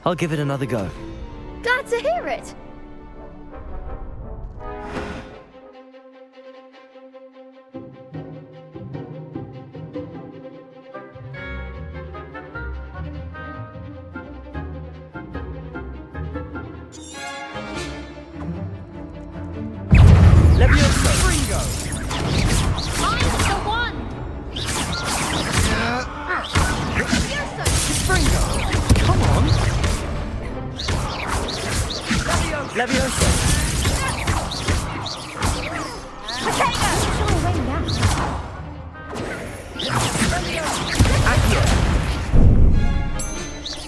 I'll give it another go. Glad to hear it. Leviosa! Ringo! Mine's the one. Leviosa! Ringo! Come on! Leviosa! Potato! Sure, wait now. Accio! Leviosa!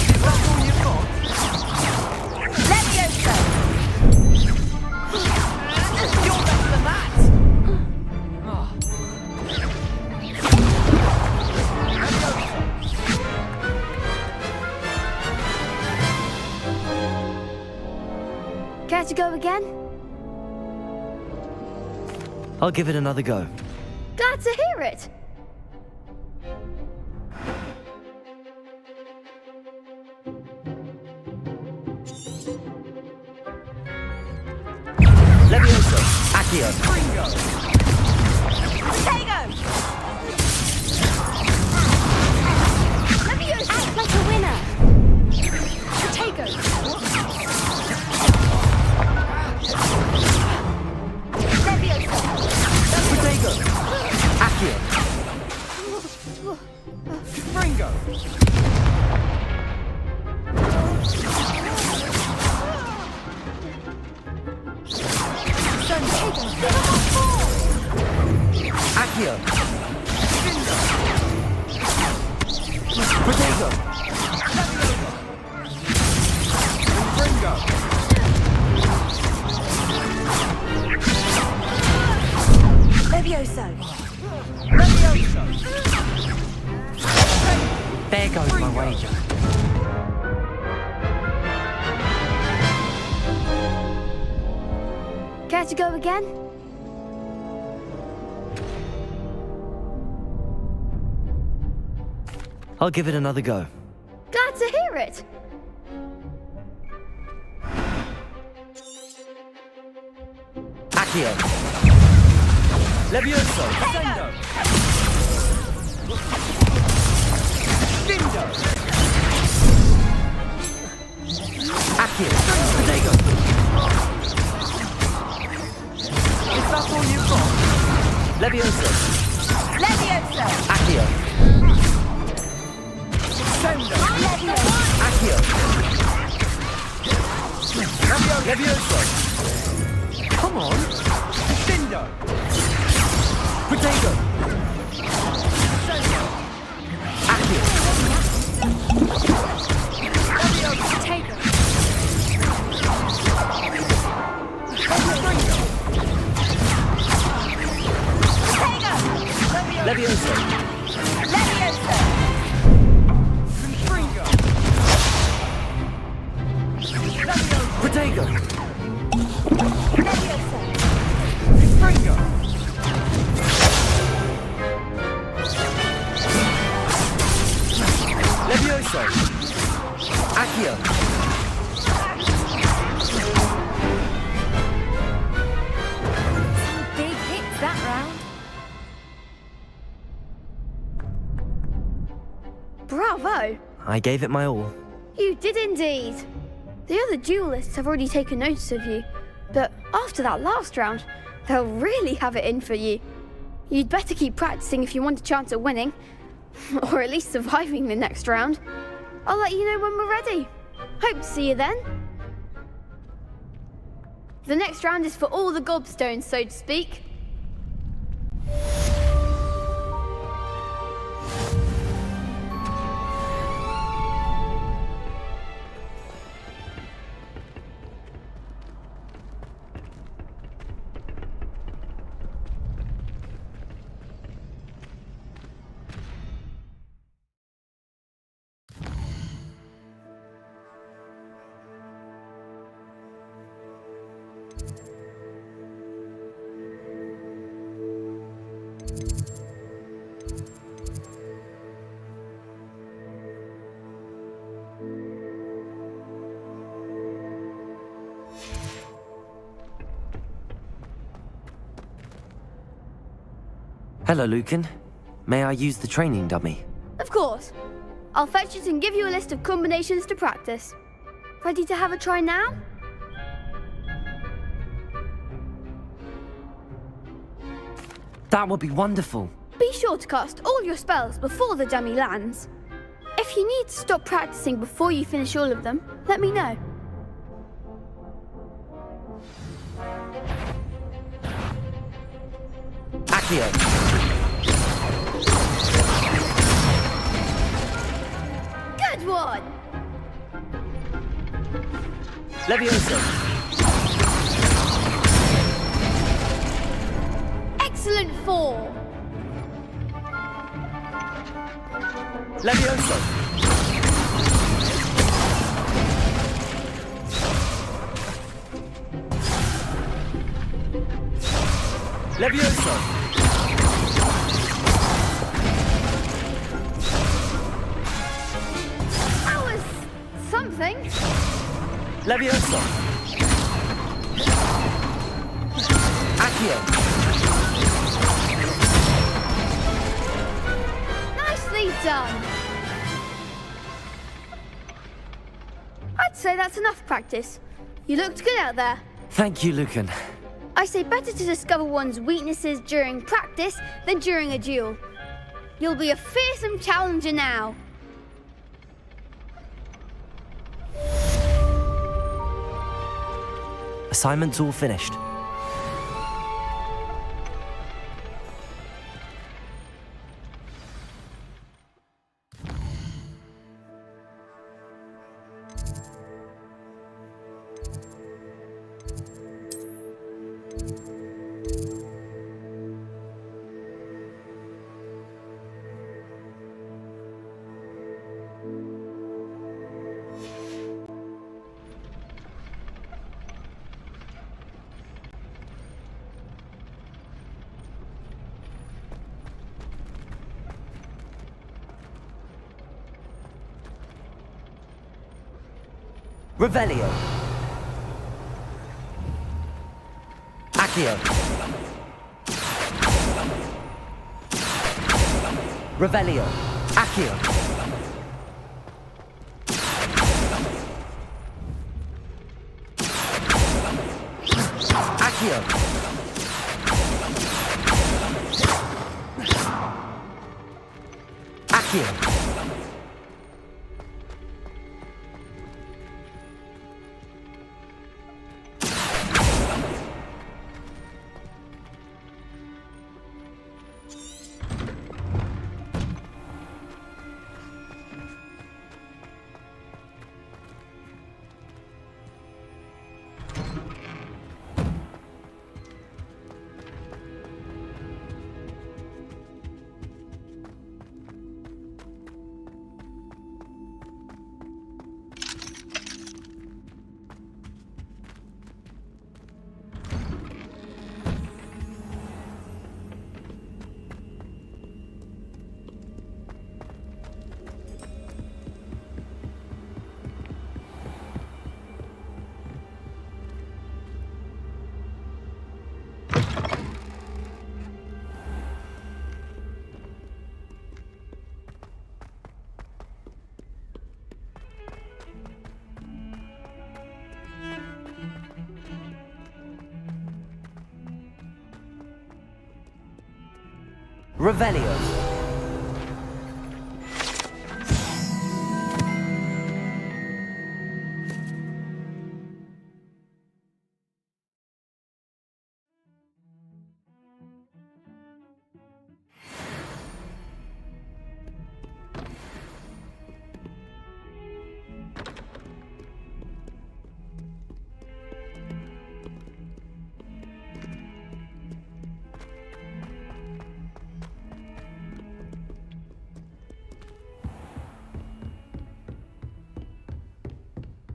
Is that all you've got? Leviosa! You're better than that! Care to go again? I'll give it another go. Glad to hear it. Leviosa! Accio! Ringo! Potato! Leviosa! Act like a winner. Potato! Leviosa! Potato! Accio! Ringo! Accio! Potato! Ringo! Leviosa! Leviosa! There goes my wager. Care to go again? I'll give it another go. Glad to hear it. Accio! Levioso! Sendo! Dindo! Accio! Potato! Is that all you've got? Levioso! Leviosa! Accio! Sendo! Accio! Levioso! Come on! Dindo! Potato! Sendo! Accio! Potato! Levioso! Leviosa! Potato! Leviosa! Ringo! Levioso! Accio! Big hits that round. Bravo! I gave it my all. You did indeed. The other duelists have already taken notice of you, but after that last round, they'll really have it in for you. You'd better keep practicing if you want a chance at winning, or at least surviving the next round. I'll let you know when we're ready. Hope to see you then. The next round is for all the gobstones, so to speak. Hello, Lucan. May I use the training dummy? Of course. I'll fetch it and give you a list of combinations to practice. Ready to have a try now? That would be wonderful. Be sure to cast all your spells before the dummy lands. If you need to stop practicing before you finish all of them, let me know. Accio. Good one! Levioso. Excellent form! Levioso. Levioso. That was something. Levioso. Accio. Nicely done. I'd say that's enough practice. You looked good out there. Thank you, Lucan. I say better to discover one's weaknesses during practice than during a duel. You'll be a fearsome challenger now. Assignment's all finished. Revelio. Accio. Revelio. Accio. Accio. Accio. Revelio.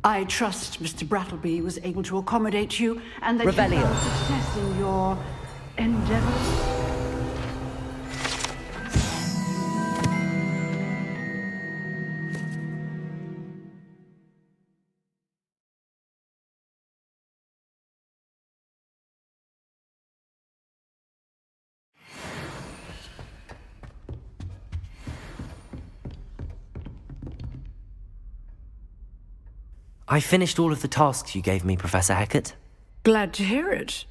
I trust Mr. Brattleby was able to accommodate you and that Revelio. you found success in your endeavors. I finished all of the tasks you gave me, Professor Hecat. Glad to hear it.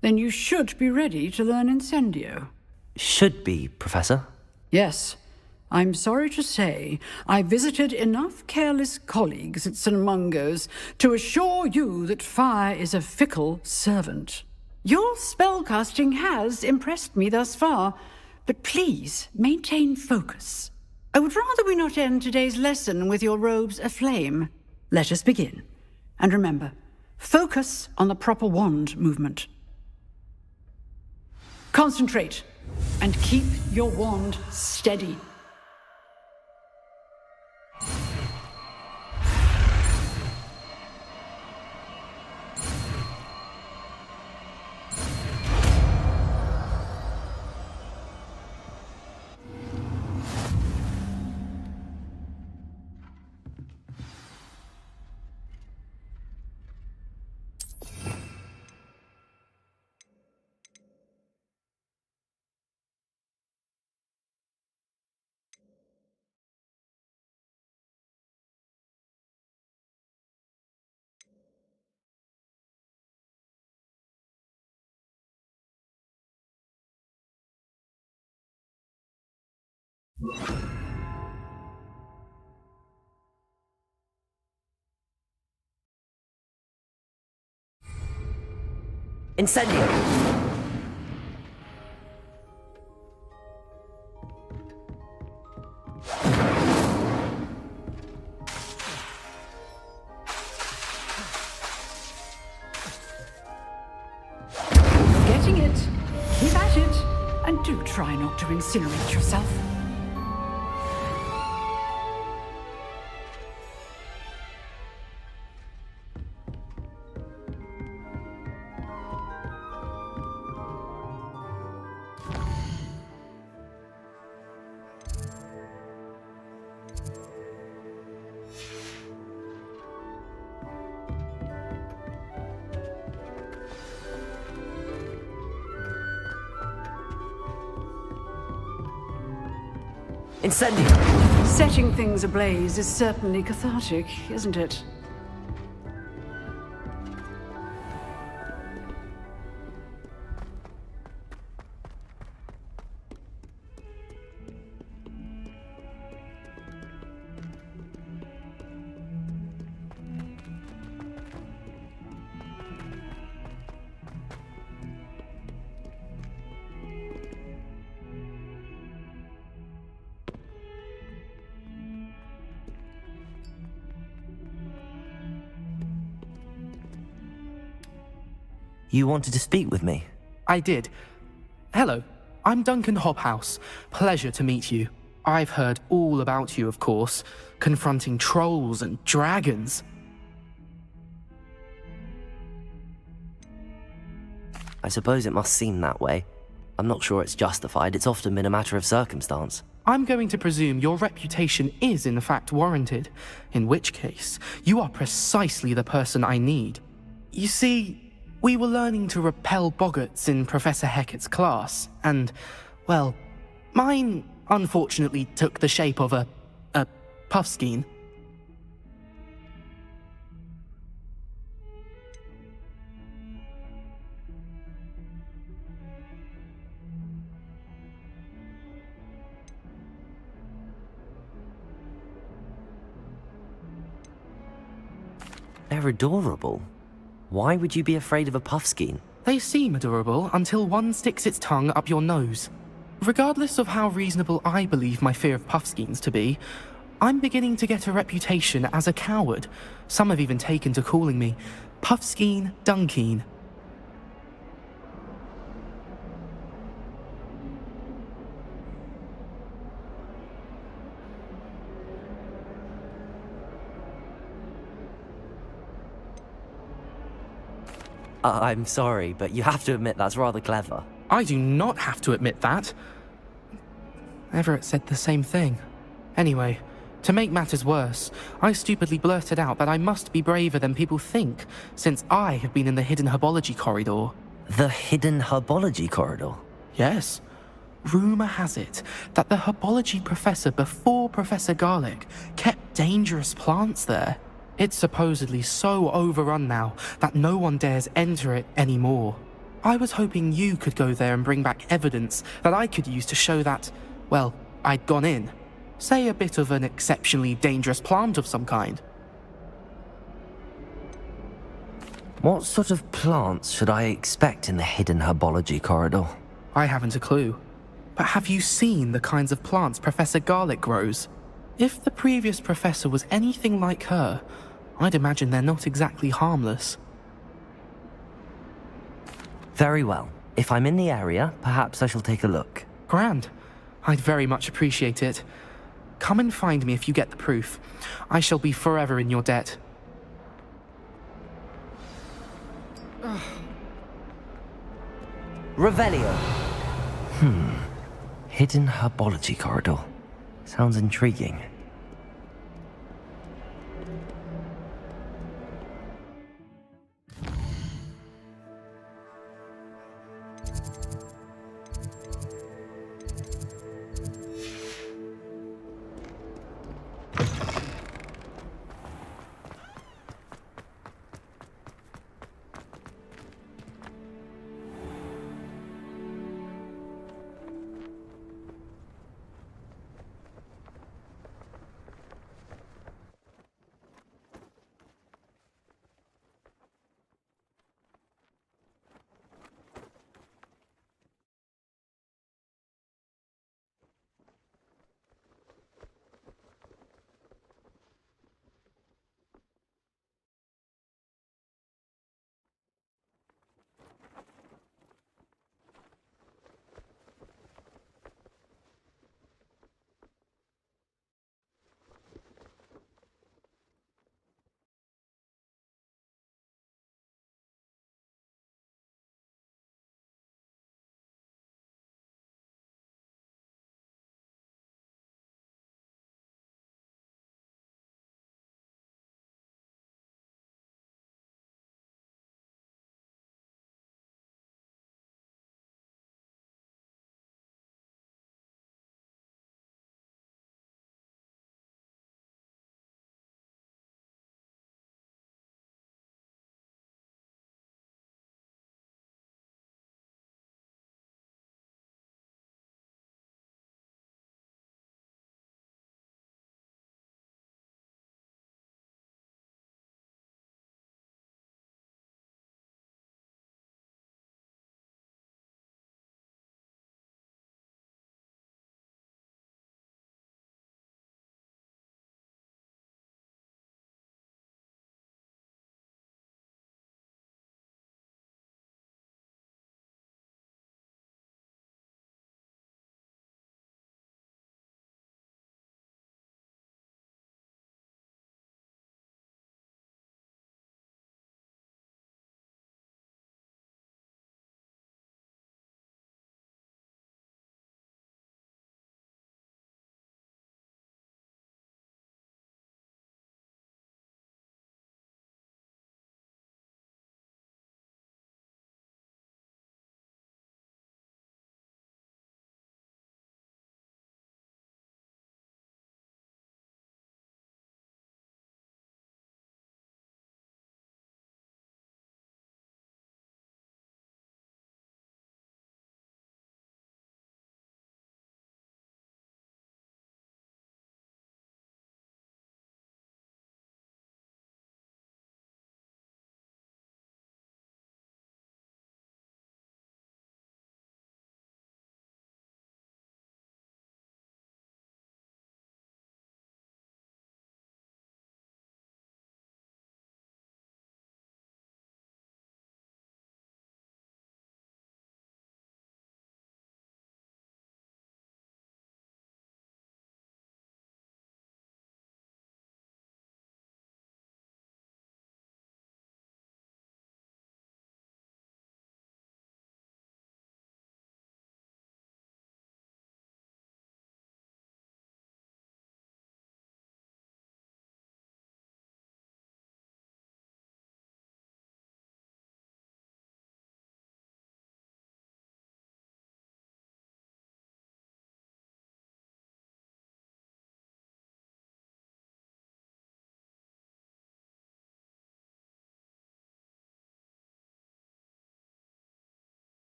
Then you should be ready to learn Incendio. Should be, Professor. Yes. I'm sorry to say, I visited enough careless colleagues at St. Mungo's to assure you that fire is a fickle servant. Your spellcasting has impressed me thus far, but please maintain focus. I would rather we not end today's lesson with your robes aflame. Let us begin. And remember, focus on the proper wand movement. Concentrate, and keep your wand steady. Incendio! Getting it. Keep at it. And do try not to incinerate yourself. Incendio! Setting things ablaze is certainly cathartic, isn't it? You wanted to speak with me? I did. Hello, I'm Duncan Hobhouse. Pleasure to meet you. I've heard all about you, of course, confronting trolls and dragons. I suppose it must seem that way. I'm not sure it's justified. It's often been a matter of circumstance. I'm going to presume your reputation is in fact warranted, in which case, you are precisely the person I need. You see, we were learning to repel boggarts in Professor Hecat's class, and, well, mine unfortunately took the shape of a puffskein. They're adorable. Why would you be afraid of a puffskein? They seem adorable until one sticks its tongue up your nose. Regardless of how reasonable I believe my fear of puffskeins to be, I'm beginning to get a reputation as a coward. Some have even taken to calling me Puffskein Dunkeen. I'm sorry, but you have to admit that's rather clever. I do not have to admit that. Everett said the same thing. Anyway, to make matters worse, I stupidly blurted out that I must be braver than people think, since I have been in the hidden herbology corridor. The hidden herbology corridor? Yes. Rumour has it that the herbology professor before Professor Garlick kept dangerous plants there. It's supposedly so overrun now that no one dares enter it anymore. I was hoping you could go there and bring back evidence that I could use to show that, well, I'd gone in. Say a bit of an exceptionally dangerous plant of some kind. What sort of plants should I expect in the hidden herbology corridor? I haven't a clue. But have you seen the kinds of plants Professor Garlick grows? If the previous professor was anything like her, I'd imagine they're not exactly harmless. Very well. If I'm in the area, perhaps I shall take a look. Grand. I'd very much appreciate it. Come and find me if you get the proof. I shall be forever in your debt. Revelio. Hidden herbology corridor. Sounds intriguing.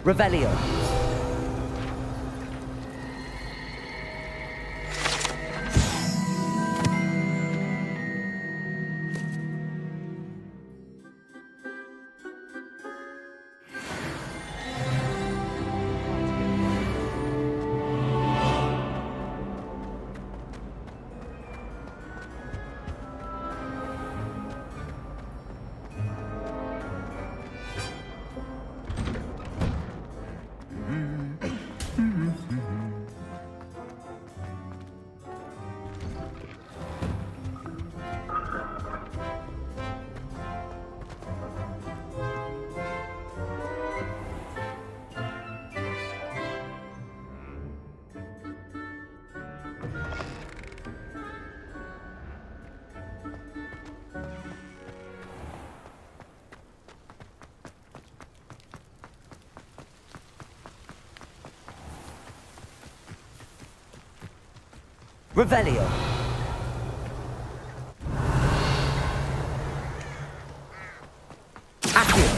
Revelio. Revelio. Accio.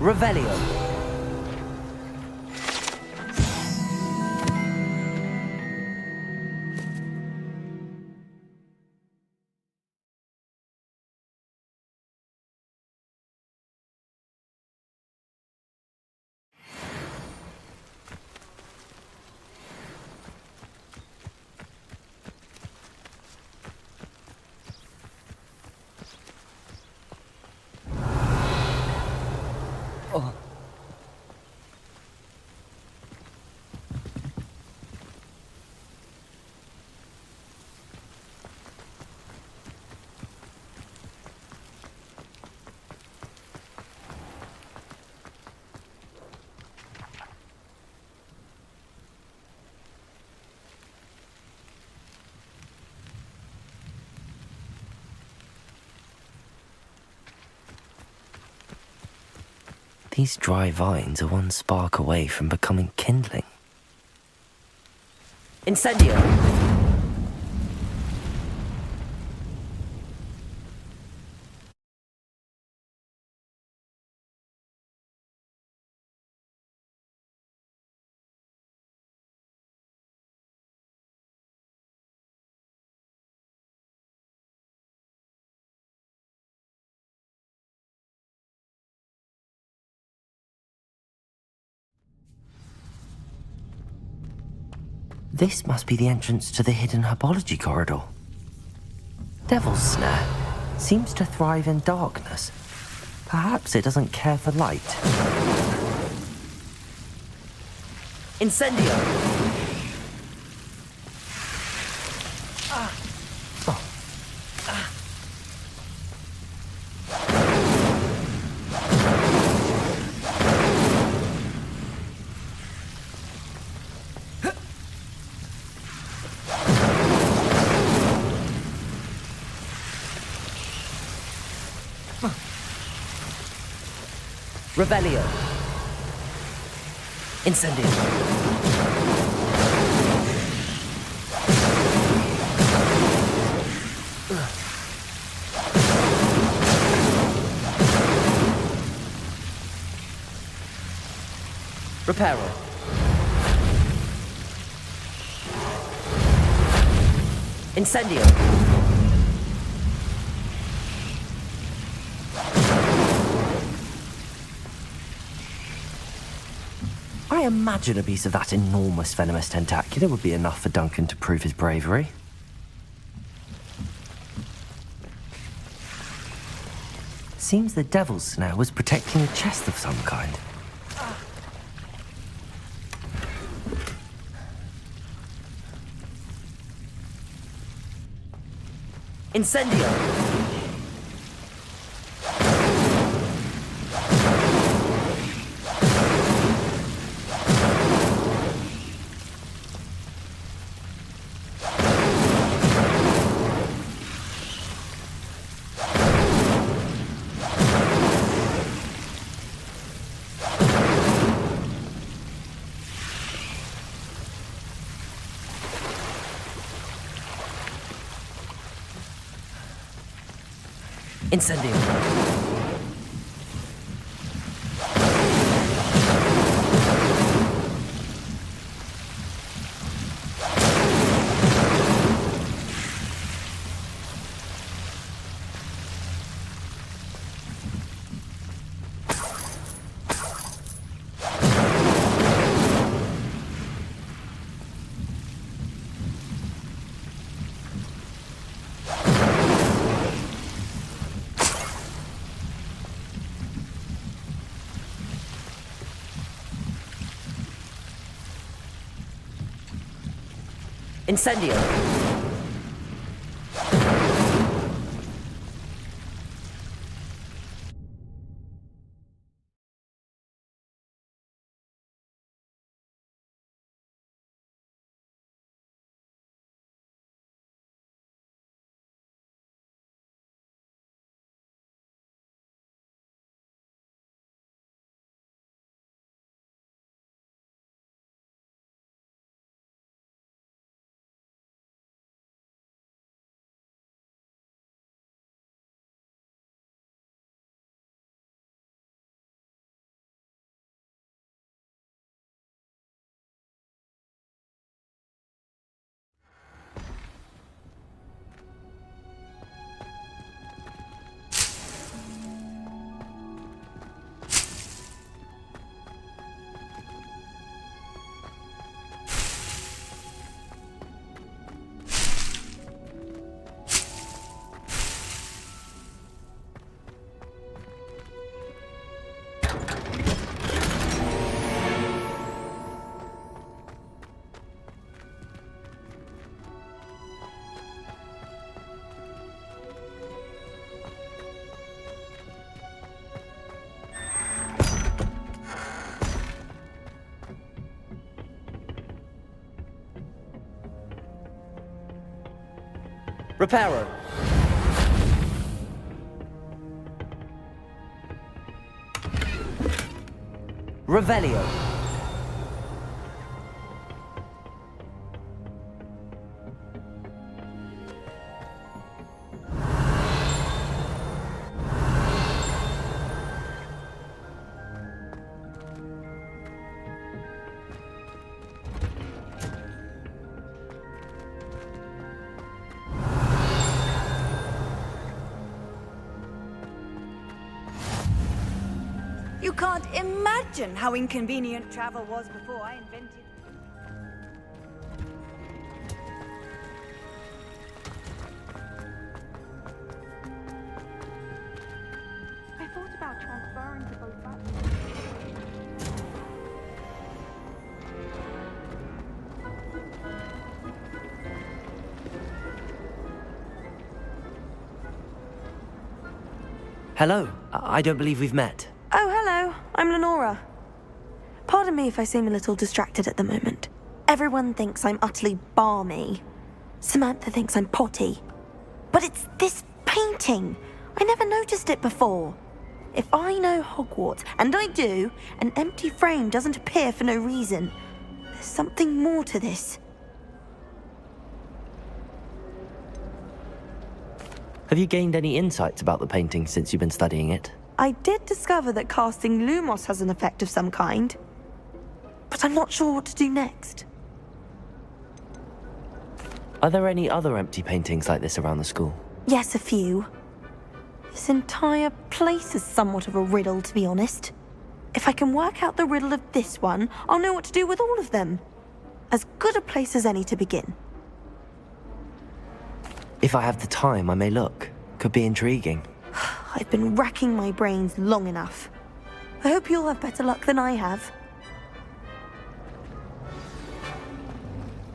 Revelio. These dry vines are one spark away from becoming kindling. Incendio! This must be the entrance to the hidden herbology corridor. Devil's Snare seems to thrive in darkness. Perhaps it doesn't care for light. Incendio! Revelio. Incendio. Reparo. Incendio. I imagine a piece of that enormous venomous tentacular would be enough for Duncan to prove his bravery. Seems the Devil's Snare was protecting a chest of some kind. Incendio! Incendio. Incendio. Reparo. Revelio. You can't imagine how inconvenient travel was before I invented... I thought about transferring to both platforms. Hello. I don't believe we've met. Oh, hello. I'm Lenora. Pardon me if I seem a little distracted at the moment. Everyone thinks I'm utterly balmy. Samantha thinks I'm potty. But it's this painting. I never noticed it before. If I know Hogwarts, and I do, an empty frame doesn't appear for no reason. There's something more to this. Have you gained any insights about the painting since you've been studying it? I did discover that casting Lumos has an effect of some kind. But I'm not sure what to do next. Are there any other empty paintings like this around the school? Yes, a few. This entire place is somewhat of a riddle, to be honest. If I can work out the riddle of this one, I'll know what to do with all of them. As good a place as any to begin. If I have the time, I may look. Could be intriguing. I've been racking my brains long enough. I hope you'll have better luck than I have.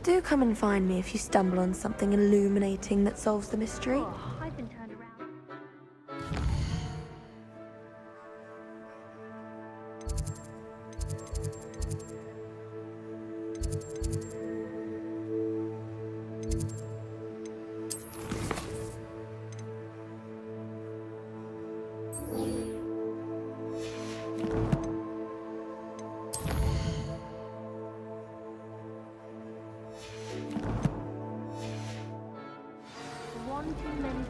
Do come and find me if you stumble on something illuminating that solves the mystery. I've been turned around. One too many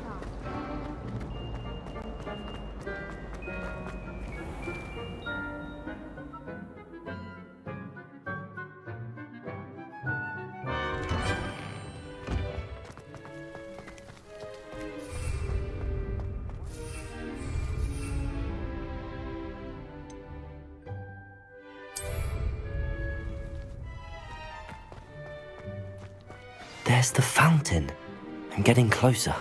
There's the fountain. I'm getting closer.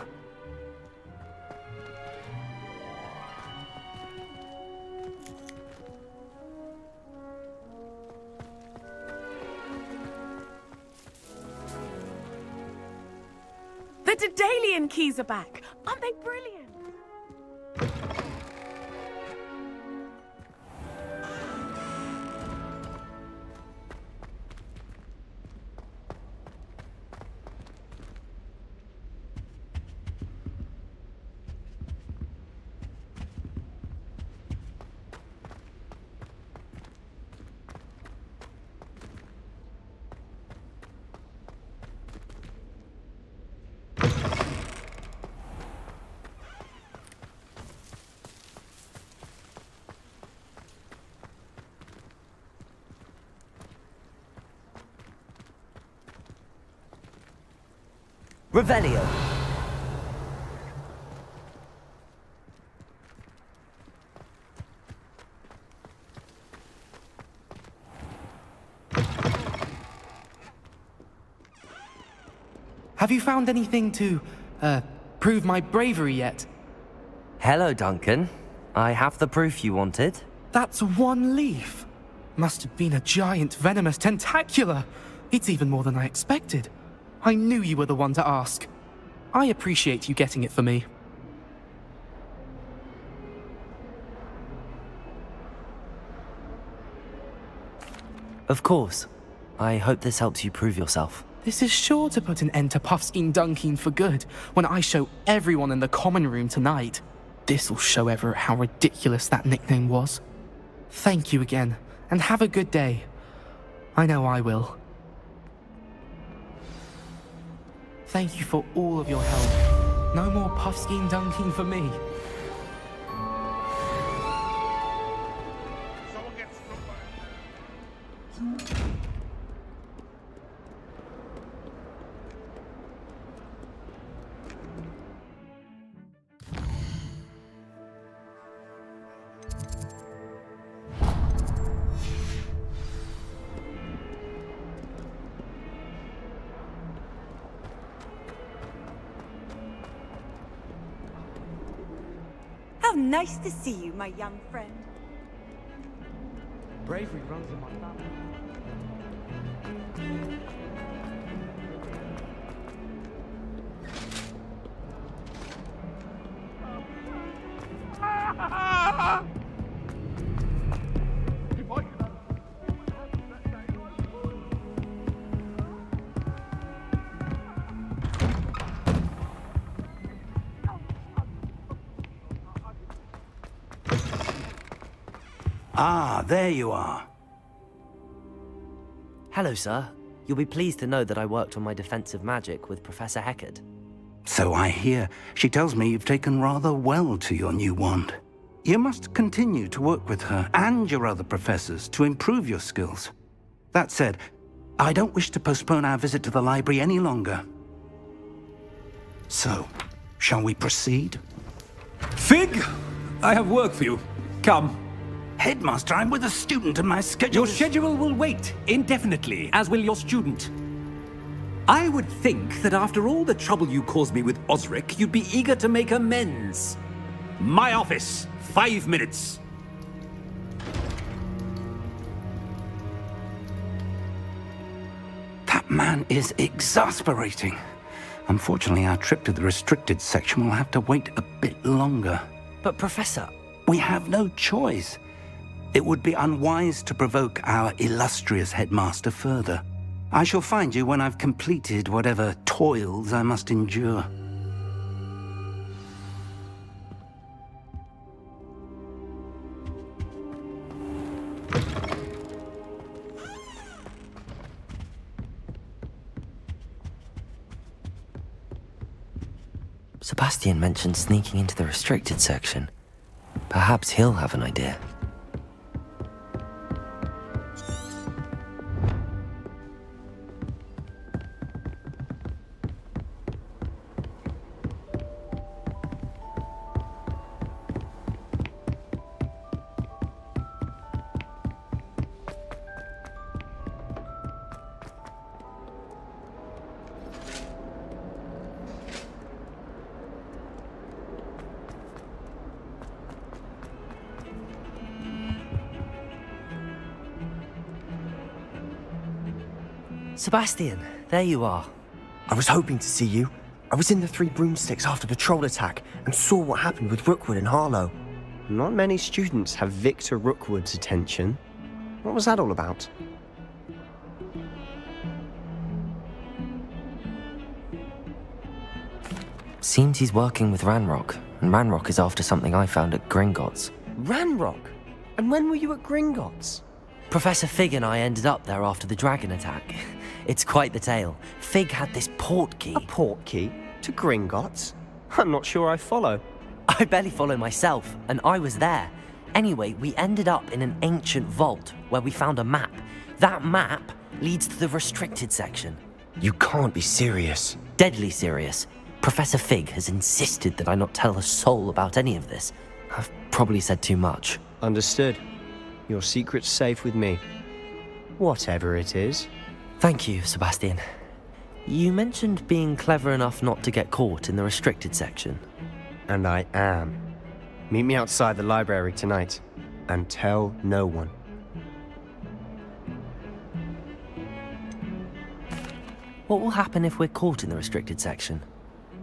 The Daedalian keys are back! Aren't they brilliant? Revelio. Have you found anything to, prove my bravery yet? Hello, Duncan. I have the proof you wanted. That's one leaf. Must have been a giant venomous tentacula. It's even more than I expected. I knew you were the one to ask. I appreciate you getting it for me. Of course. I hope this helps you prove yourself. This is sure to put an end to Puffskein Dunkeen for good when I show everyone in the common room tonight. This'll show Everett how ridiculous that nickname was. Thank you again, and have a good day. I know I will. Thank you for all of your help. No more Puffskein Dunkeen for me. How nice to see you, my young friend. Bravery runs in my family. Ah, there you are. Hello, sir. You'll be pleased to know that I worked on my defensive magic with Professor Heckard. So I hear. She tells me you've taken rather well to your new wand. You must continue to work with her and your other professors to improve your skills. That said, I don't wish to postpone our visit to the library any longer. So, shall we proceed? Fig! I have work for you. Come. Headmaster, I'm with a student and my schedule Your schedule will wait indefinitely, as will your student. I would think that after all the trouble you caused me with Osric, you'd be eager to make amends. My office, 5 minutes. That man is exasperating. Unfortunately, our trip to the restricted section will have to wait a bit longer. But, Professor... We have no choice. It would be unwise to provoke our illustrious headmaster further. I shall find you when I've completed whatever toils I must endure. Sebastian mentioned sneaking into the restricted section. Perhaps he'll have an idea. Sebastian, there you are. I was hoping to see you. I was in the Three Broomsticks after the troll attack and saw what happened with Rookwood and Harlow. Not many students have Victor Rookwood's attention. What was that all about? Seems he's working with Ranrock, and Ranrock is after something I found at Gringotts. Ranrock? And when were you at Gringotts? Professor Fig and I ended up there after the dragon attack. It's quite the tale. Fig had this port key. A port key? To Gringotts? I'm not sure I follow. I barely follow myself, and I was there. Anyway, we ended up in an ancient vault where we found a map. That map leads to the restricted section. You can't be serious. Deadly serious. Professor Fig has insisted that I not tell a soul about any of this. I've probably said too much. Understood. Your secret's safe with me. Whatever it is. Thank you, Sebastian. You mentioned being clever enough not to get caught in the restricted section. And I am. Meet me outside the library tonight, and tell no one. What will happen if we're caught in the restricted section?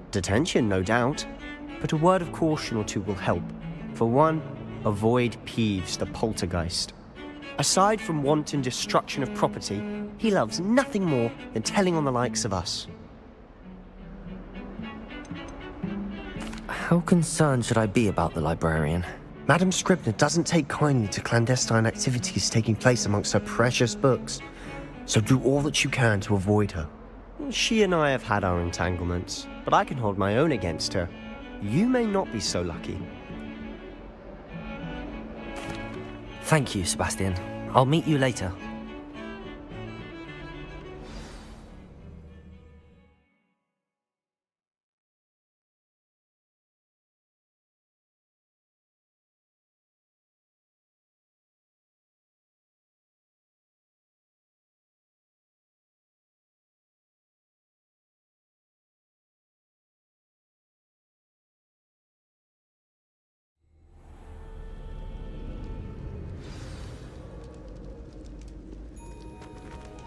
Detention, no doubt. But a word of caution or two will help. For one, avoid Peeves the poltergeist. Aside from wanton destruction of property, he loves nothing more than telling on the likes of us. How concerned should I be about the librarian? Madam Scribner doesn't take kindly to clandestine activities taking place amongst her precious books, so do all that you can to avoid her. She and I have had our entanglements, but I can hold my own against her. You may not be so lucky. Thank you, Sebastian. I'll meet you later.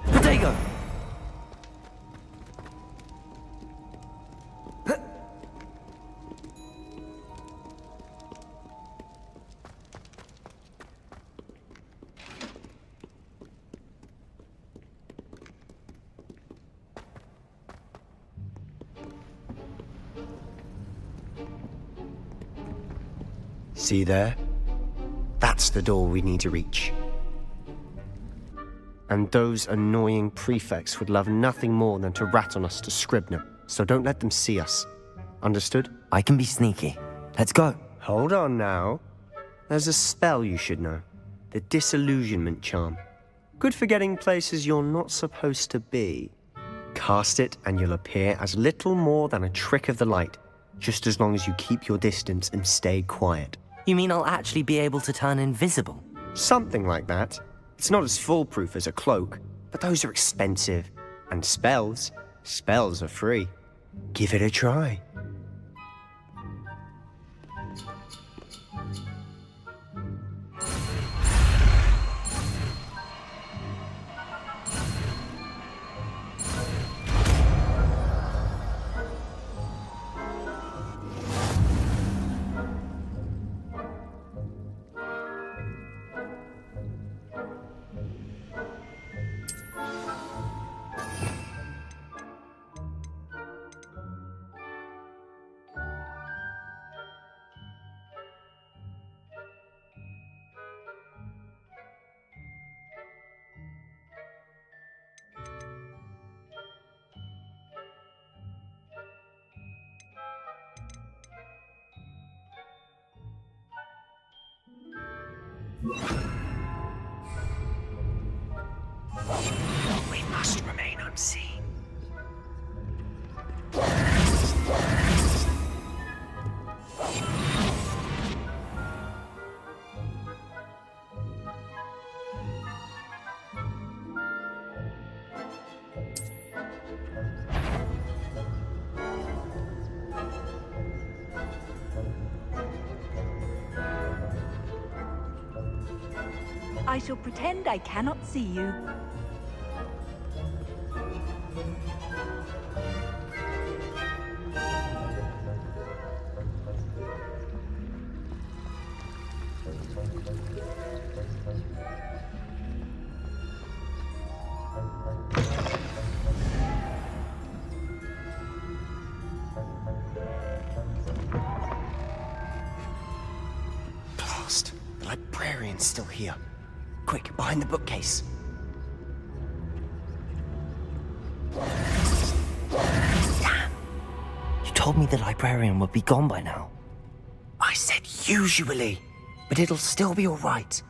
Protego! See there? That's the door we need to reach. And those annoying prefects would love nothing more than to rat on us to Scribner, so don't let them see us. Understood? I can be sneaky. Let's go. Hold on now. There's a spell you should know. The Disillusionment Charm. Good for getting places you're not supposed to be. Cast it and you'll appear as little more than a trick of the light, just as long as you keep your distance and stay quiet. You mean I'll actually be able to turn invisible? Something like that. It's not as foolproof as a cloak, but those are expensive. And spells are free. Give it a try. We must remain unseen. I shall pretend I cannot see you. Blast. The librarian's still here. Quick, behind the bookcase. Damn. You told me the librarian would be gone by now. I said usually, but it'll still be all right.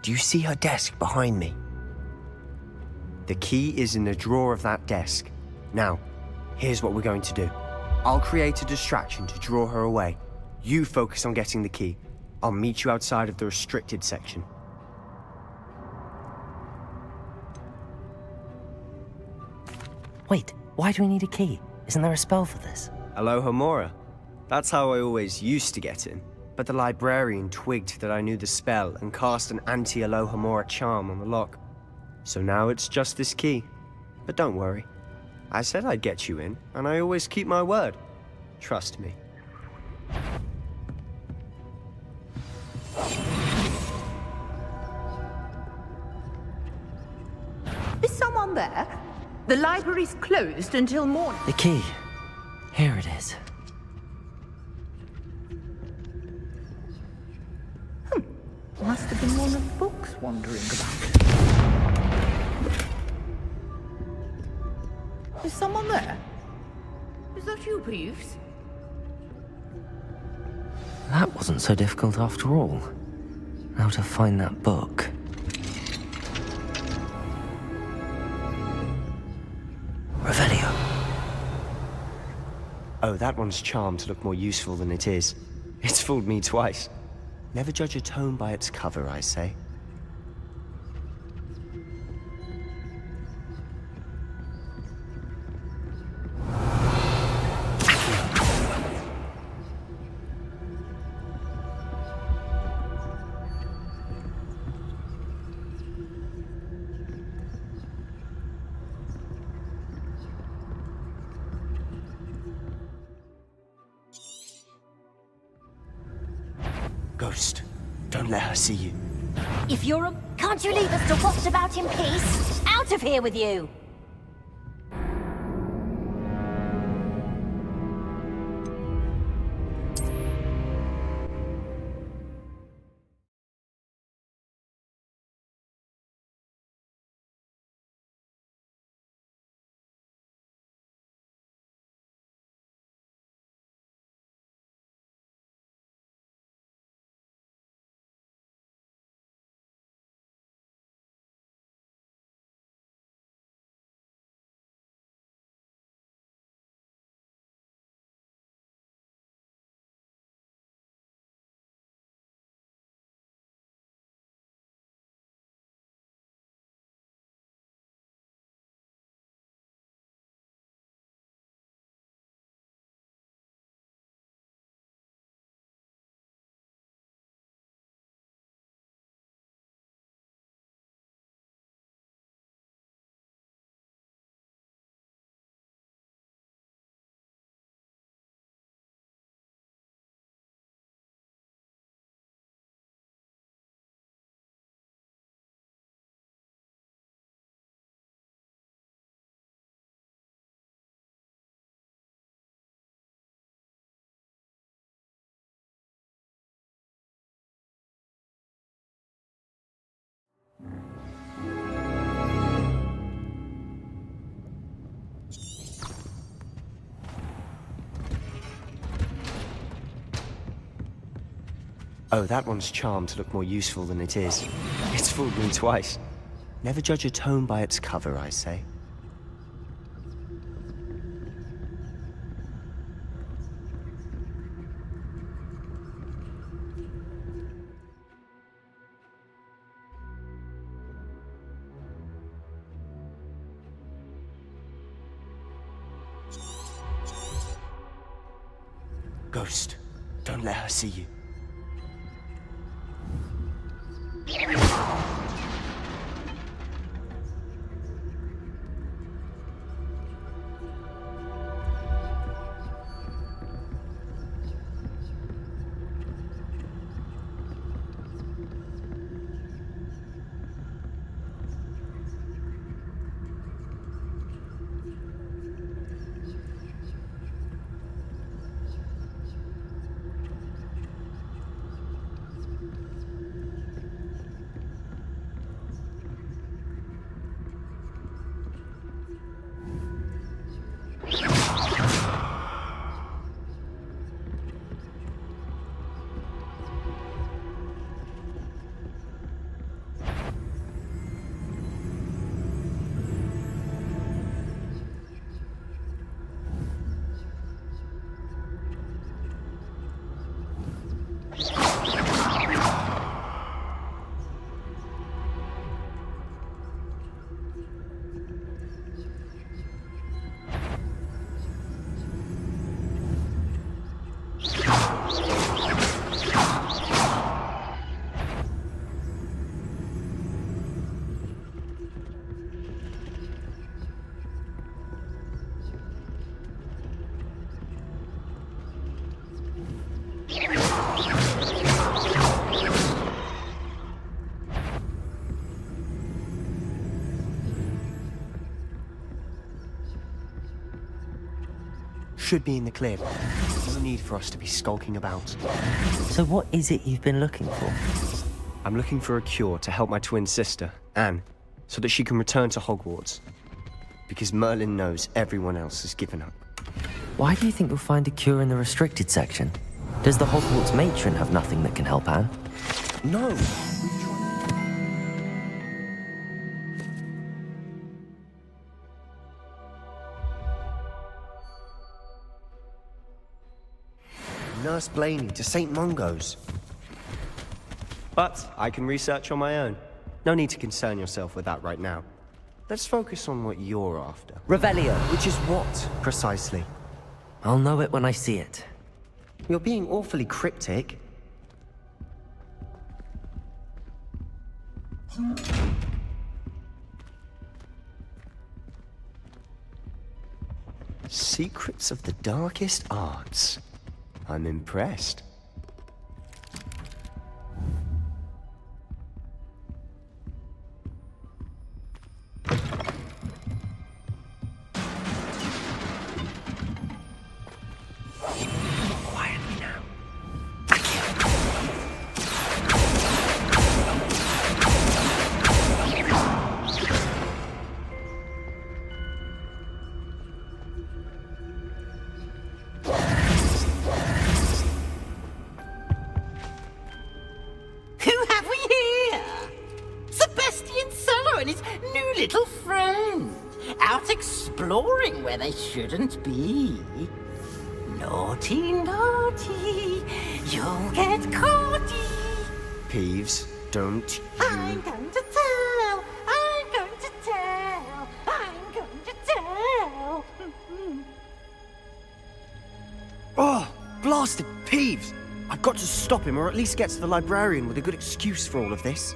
Do you see her desk behind me? The key is in the drawer of that desk. Now, here's what we're going to do. I'll create a distraction to draw her away. You focus on getting the key. I'll meet you outside of the restricted section. Wait, why do we need a key? Isn't there a spell for this? Alohomora. That's how I always used to get in. But the librarian twigged that I knew the spell and cast an anti-Alohomora charm on the lock. So now it's just this key. But don't worry. I said I'd get you in, and I always keep my word. Trust me. Is someone there? The library's closed until morning. The key. Here it is. Must have been one of the books wandering about. Is someone there? Is that you, Peeves? That wasn't so difficult after all. Now to find that book. Revelio. Oh, that one's charmed to look more useful than it is. It's fooled me twice. Never judge a tome by its cover, I say. Ghost, don't let her see you. If you're a... Can't you leave us to waft about in peace? Out of here with you! Oh, that one's charmed to look more useful than it is. It's fooled me twice. Never judge a tome by its cover, I say. Ghost, don't let her see you. Should be in the clear. No need for us to be skulking about. So what is it you've been looking for? I'm looking for a cure to help my twin sister, Anne, so that she can return to Hogwarts. Because Merlin knows everyone else has given up. Why do you think you'll find a cure in the restricted section? Does the Hogwarts matron have nothing that can help Anne? No! Nurse Blaney to St. Mungo's. But I can research on my own. No need to concern yourself with that right now. Let's focus on what you're after. Revelio. Which is what, precisely? I'll know it when I see it. You're being awfully cryptic. Secrets of the darkest arts. I'm impressed. Quietly now. Who have we here? Sebastian Solo and his new little friend. Out exploring where they shouldn't be. Naughty, naughty, you'll get caughty. Peeves, don't you... I'm going to tell, I'm going to tell, I'm going to tell. Oh, blasted Peeves! I've got to stop him, or at least get to the librarian with a good excuse for all of this.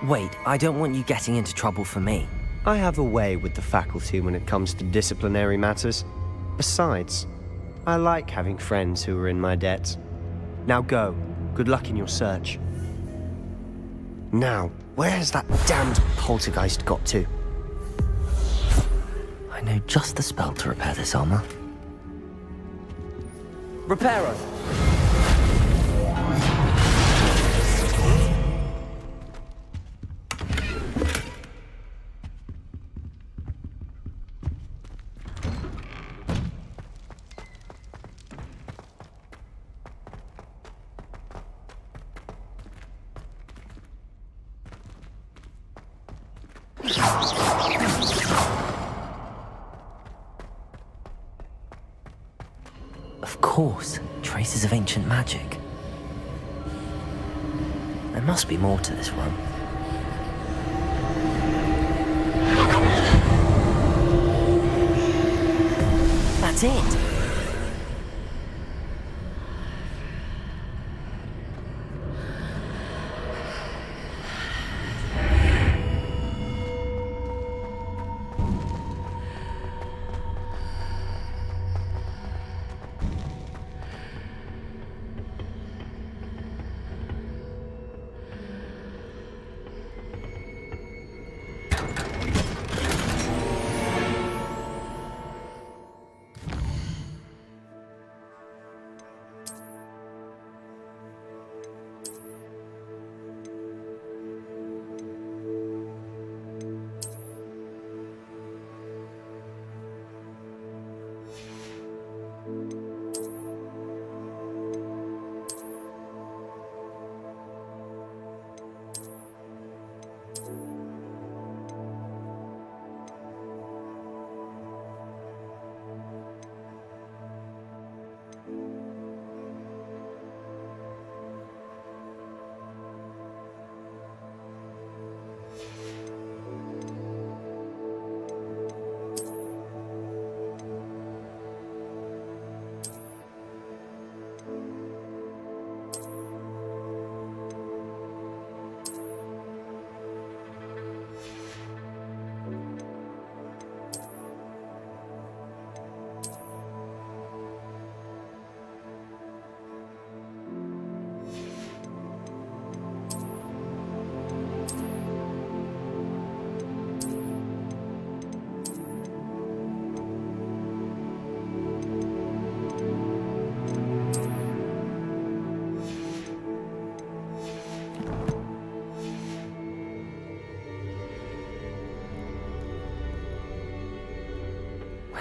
Wait, I don't want you getting into trouble for me. I have a way with the faculty when it comes to disciplinary matters. Besides, I like having friends who are in my debt. Now go. Good luck in your search. Now, where's that damned poltergeist got to? I know just the spell to repair this armor. Reparo! Of course, traces of ancient magic. There must be more to this room. That's it!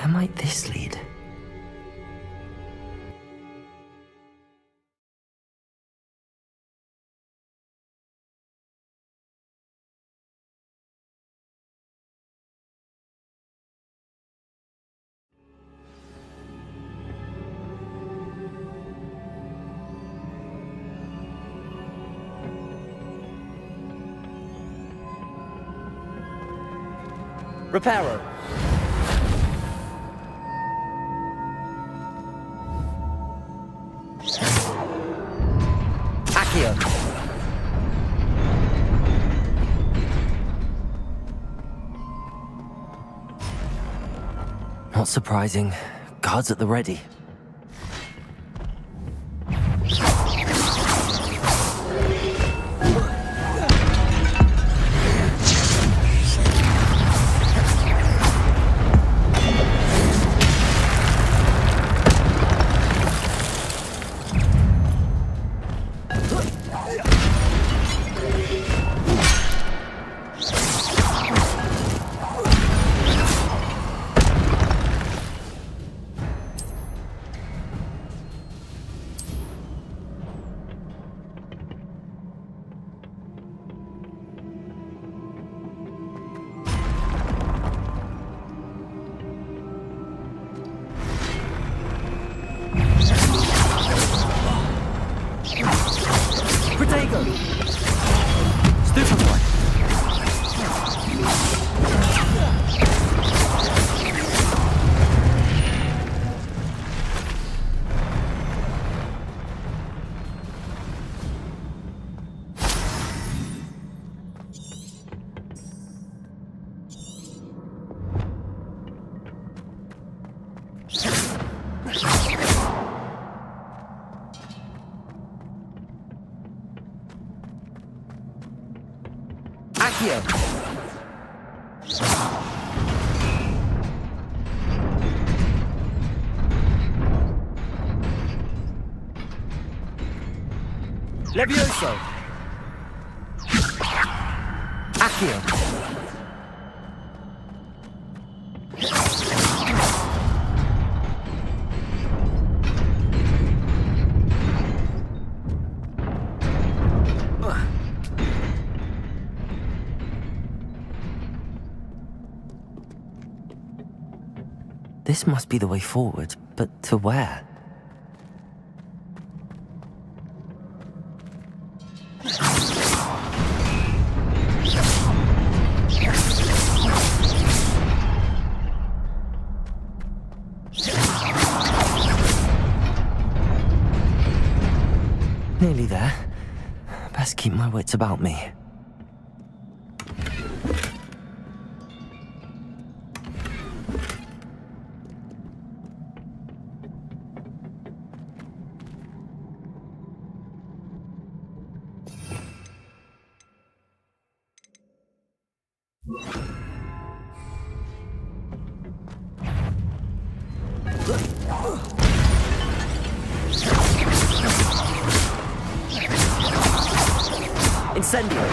Where might this lead? Reparo. Accio. Not surprising. Guards at the ready. Accio. Levioso. Accio. This must be the way forward, but to where? Nearly there. Best keep my wits about me. Incendio.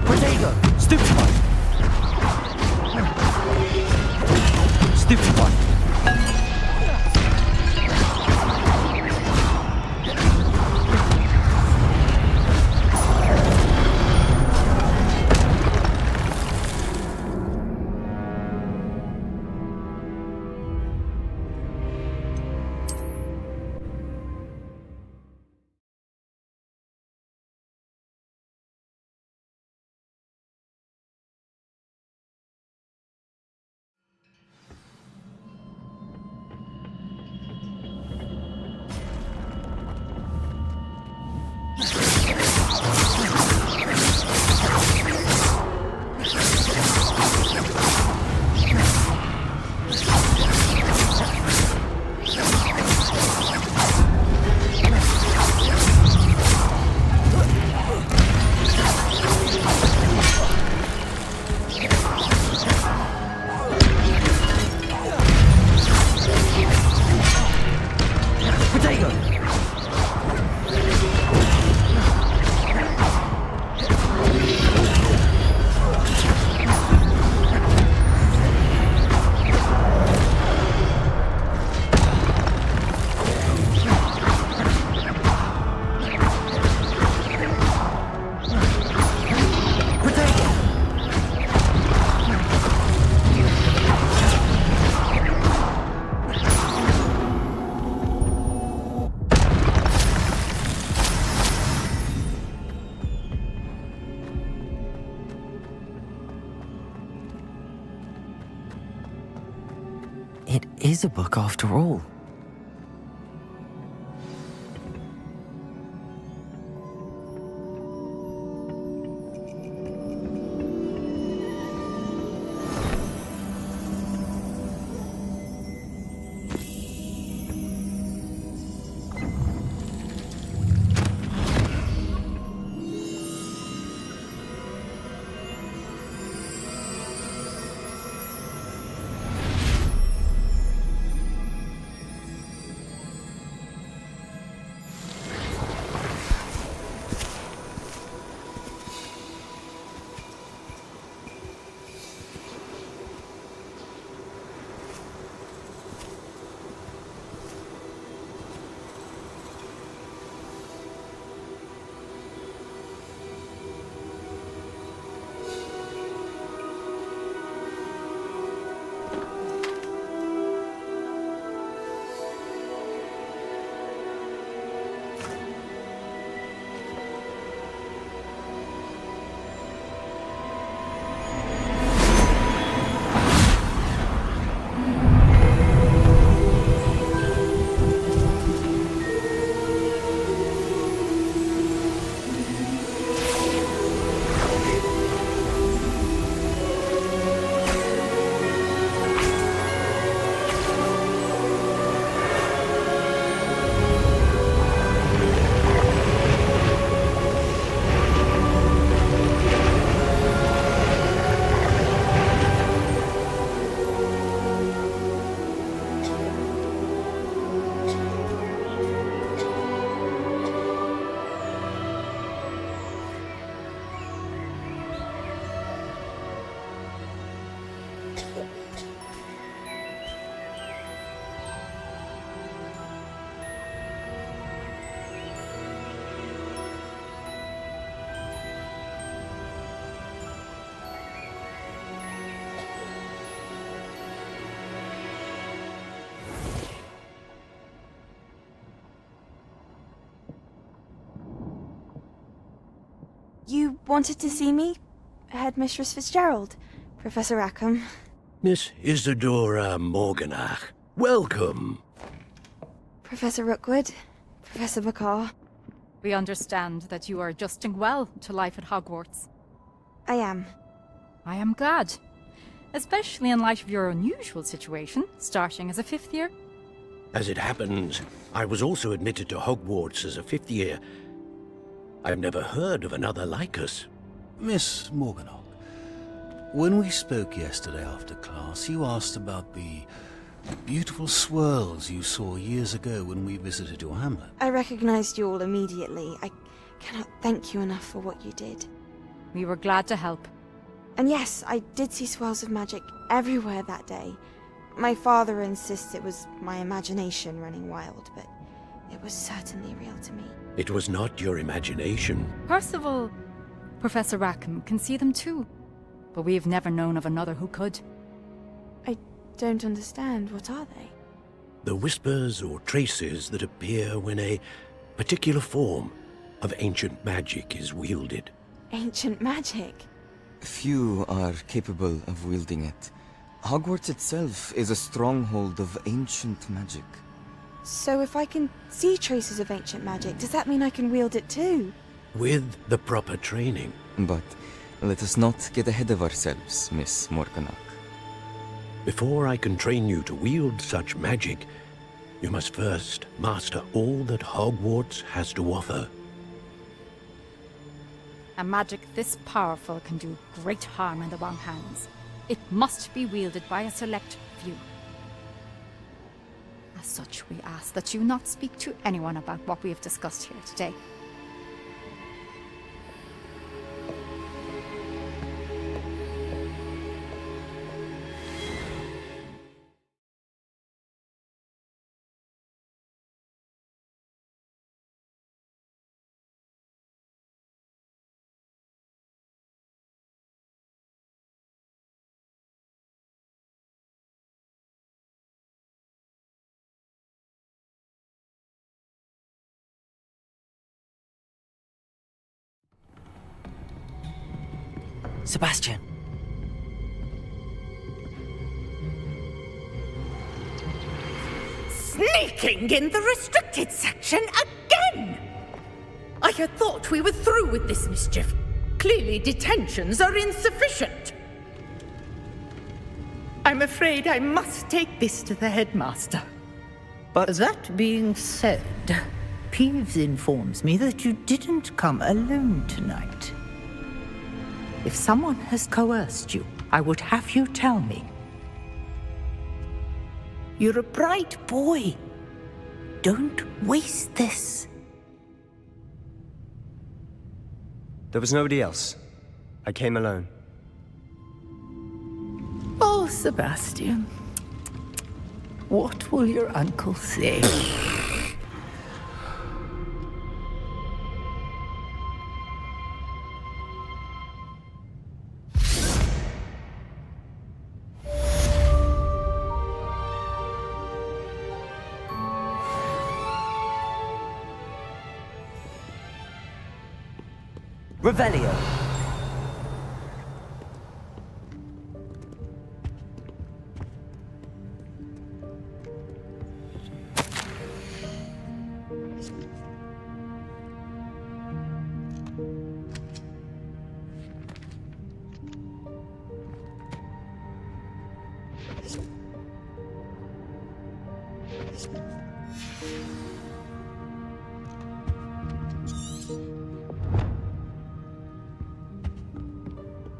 Protego. Stupefy. Stupefy. It is a book after all. You wanted to see me? Headmistress Fitzgerald, Professor Rackham. Miss Isadora Morganach, welcome. Professor Rookwood, Professor Bakar. We understand that you are adjusting well to life at Hogwarts. I am. I am glad. Especially in light of your unusual situation, starting as a 5th year. As it happens, I was also admitted to Hogwarts as a 5th year. I've never heard of another like us. Miss Morganach, when we spoke yesterday after class, you asked about the beautiful swirls you saw years ago when we visited your hamlet. I recognized you all immediately. I cannot thank you enough for what you did. We were glad to help. And yes, I did see swirls of magic everywhere that day. My father insists it was my imagination running wild, but it was certainly real to me. It was not your imagination. Percival, Professor Rackham can see them too. But we've never known of another who could. I don't understand. What are they? The whispers or traces that appear when a particular form of ancient magic is wielded. Ancient magic? Few are capable of wielding it. Hogwarts itself is a stronghold of ancient magic. So if I can see traces of ancient magic, does that mean I can wield it too? With the proper training. But let us not get ahead of ourselves, Miss Morganach. Before I can train you to wield such magic, you must first master all that Hogwarts has to offer. A magic this powerful can do great harm in the wrong hands. It must be wielded by a select few. As such, we ask that you not speak to anyone about what we have discussed here today. Sebastian. Sneaking in the restricted section again! I had thought we were through with this mischief. Clearly detentions are insufficient. I'm afraid I must take this to the headmaster. But that being said, Peeves informs me that you didn't come alone tonight. If someone has coerced you, I would have you tell me. You're a bright boy. Don't waste this. There was nobody else. I came alone. Oh, Sebastian. What will your uncle say? Revelio.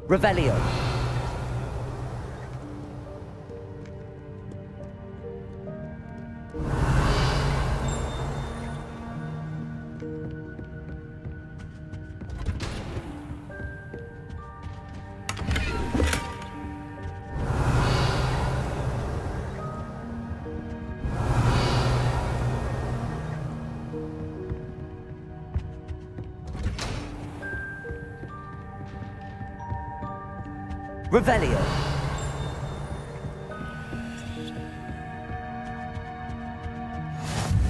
Revelio. Revelio.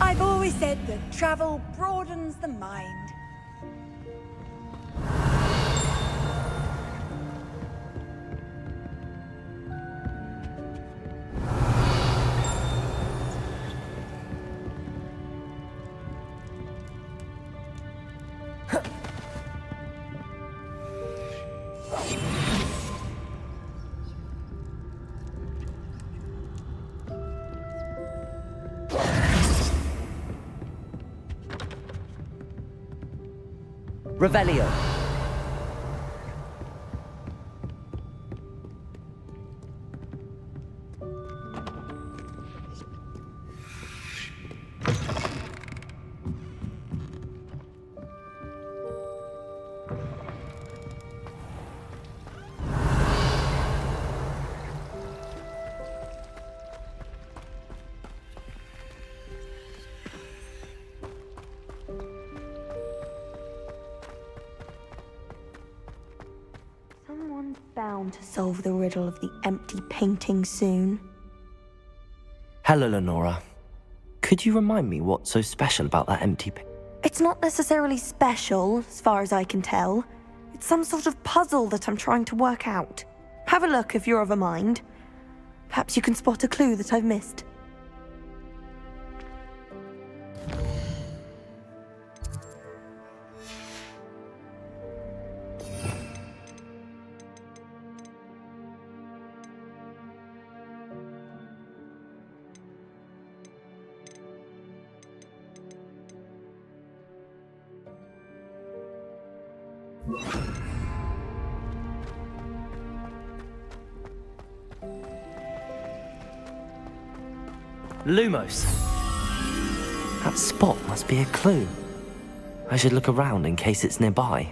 I've always said that travel broadens the mind. Revelio. Someone's bound to solve the riddle of the empty painting soon. Hello, Lenora. Could you remind me what's so special about that empty It's not necessarily special, as far as I can tell. It's some sort of puzzle that I'm trying to work out. Have a look if you're of a mind. Perhaps you can spot a clue that I've missed. Lumos. That spot must be a clue. I should look around in case it's nearby.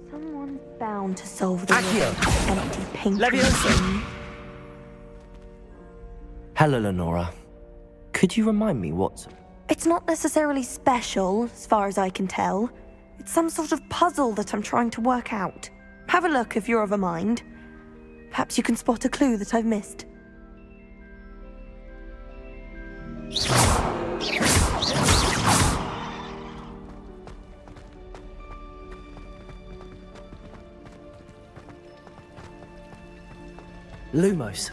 Someone's bound to solve the riddle of the empty painting soon. Hello, Lenora. Could you remind me what's... It's not necessarily special, as far as I can tell. It's some sort of puzzle that I'm trying to work out. Have a look if you're of a mind. Perhaps you can spot a clue that I've missed. Lumos.